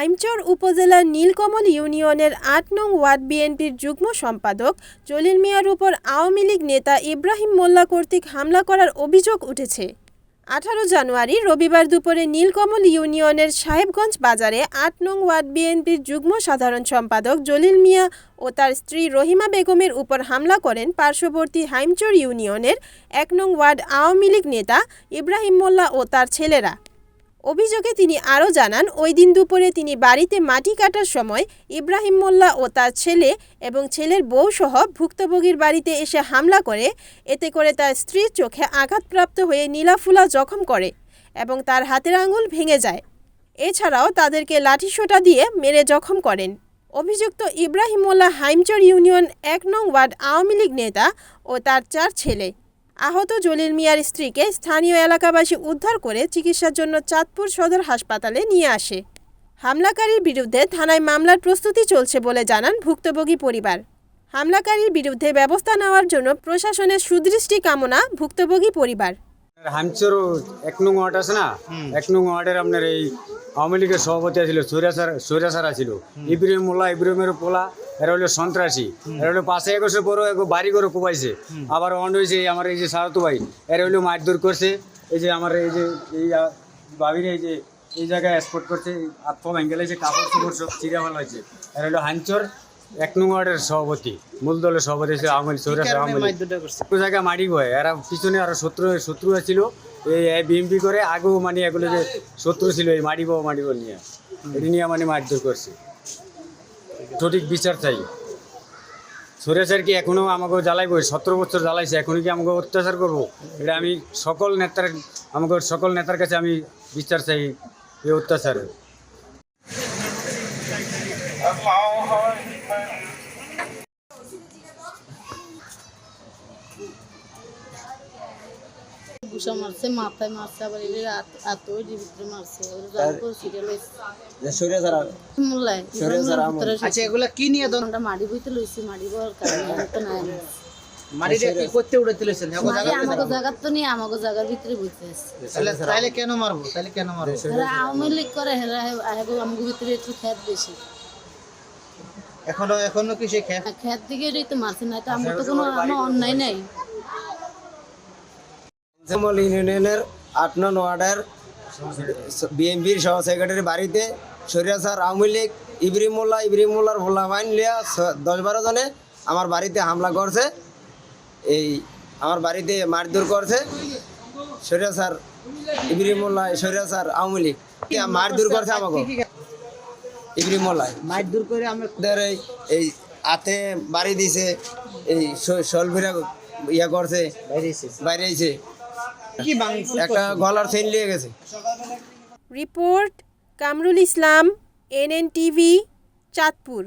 হাইমচর উপজেলার নীলকমল ইউনিয়নের ৮ নং ওয়ার্ড বিএনপির যুগ্ম সম্পাদক জলিল মিয়ার উপর আওয়ামী লীগ নেতা ইব্রাহিম মোল্লা কর্তৃক হামলা করার অভিযোগ উঠেছে। ১৮ জানুয়ারি রবিবার দুপুরে নীলকমল ইউনিয়নের সাহেবগঞ্জ বাজারে ৮ নং ওয়ার্ড বিএনপির যুগ্ম সাধারণ সম্পাদক জলিল মিয়া ও তার স্ত্রী রহিমা বেগমের উপর হামলা করেন পার্শ্ববর্তী হাইমচর ইউনিয়নের ১ নং ওয়ার্ড আওয়ামী লীগ নেতা ইব্রাহিম মোল্লা ও তার ছেলেরা। অভিযোগে তিনি আরও জানান, ওই দিন দুপুরে তিনি বাড়িতে মাটি কাটার সময় ইব্রাহিম মোল্লা ও তার ছেলে এবং ছেলের বউসহ ভুক্তভোগীর বাড়িতে এসে হামলা করে, এতে করে তার স্ত্রীর চোখে আঘাতপ্রাপ্ত হয়ে নীলাফুলা জখম করে এবং তার হাতের আঙুল ভেঙে যায়। এছাড়াও তাদেরকে লাঠিসোঁটা দিয়ে মেরে জখম করেন। অভিযুক্ত ইব্রাহিম মোল্লা হাইমচর ইউনিয়ন ১ নং ওয়ার্ড আওয়ামী লীগ নেতা ও তার ৪ ছেলে। আহত জলিল মিয়ার স্ত্রীকে স্থানীয় এলাকাবাসী উদ্ধার করে চিকিৎসার জন্য চাঁদপুর সদর হাসপাতালে নিয়ে আসে। হামলাকারীর বিরুদ্ধে থানায় মামলার প্রস্তুতি চলছে বলে জানান ভুক্তভোগী পরিবার। হামলাকারীর বিরুদ্ধে ব্যবস্থা নেওয়ার জন্য প্রশাসনের সুদৃষ্টি কামনা ভুক্তভোগী পরিবার। হাইমচর ১ নং ওয়ার্ড আছে না, ১ নং ওয়ার্ডের আপনার এই আওয়ামী লীগের সভাপতি ছিল সৈরাসারা ছিল ইব্রাহিম মোল্লা, ইব্রাহিমের পোলা, এরা হলো সন্ত্রাসী। এরা হলো ৫ একর বড় বাড়ি করে কোপাইছে, আবার অন হয়েছে আমার এই যে সারতু ভাই, এরা হলো মারধর করছে। এই যে আমার এই যে এই বাবির এই যে এই জায়গায় স্পট করছে, আত্ম ভেঙ্গেল হয়েছে, কাপড় চোপড় সব চিরা ফেলা হয়েছে। এরা হলো হাইমচর ১ নং ওয়ার্ডের সভাপতি, মূল দলের সভাপতি ছিল আওয়ামী জায়গায় মারি বয়। এরা পিছনে আরো শত্রু ছিল, এই বিএমপি করে আগেও মানে এগুলো যে শত্রু ছিল এই মারিব নিয়ে, এটি নিয়ে মানে মারধর করছে। সঠিক বিচার চাই। সরেসার কি এখনো আমাকে জ্বালাইব? ১৭ বছর জ্বালাইছে, এখনই কি আমাকে অত্যাচার করবো? এটা আমি সকল নেতার কাছে আমি বিচার চাই এই অত্যাচারের। ঘুষা মারছে, মাথায় মারছে, আবার ভিতরে মারছে। আচ্ছা, এগুলা কি নিয়ে মাড়ি বইতে লইছি, মাড়ি বইয়ার কারণে তো নাই মাটিটা কি করতে উড়াইতে লইছেন? আমাকে জায়গা তো নিয়ে আমাকে জায়গার ভিতরে বইতে আছে। তাহলে কেন মারবো? এরা আওয়ামী লীগ করে, এরা আমাকে ভিতরে একটু খ্যাত বেশি। এখনো কি সে খ্যাত দিকে তো মারছে, না তো আমার তো কোনো অন্যায় নাই। ইউনিয়নের ৮ নং ওয়ার্ডের বিএনপির সহ সেক্রেটারি বাড়িতে সরিয়াসার আওয়ামী লীগ ইব্রাহিম মোল্লার ভোলা বাইন লিয়া ১০-১২ জনে আমার বাড়িতে হামলা করছে। এই আমার বাড়িতে মারধর করছে। সরিয়াসার ইব্রাহিম মোল্লা, সরিয়াসার আওয়ামী লীগ মারধর করছে আমাকে। ইব্রাহিম মোল্লা মারধর করে আমাদের এই হাতে বাড়ি দিছে, এই শোলভিরা ইয়া করছে, বাইরে একটা গলার চেইন নিয়ে গেছে। Report Kamrul Islam, NN TV, Chandpur.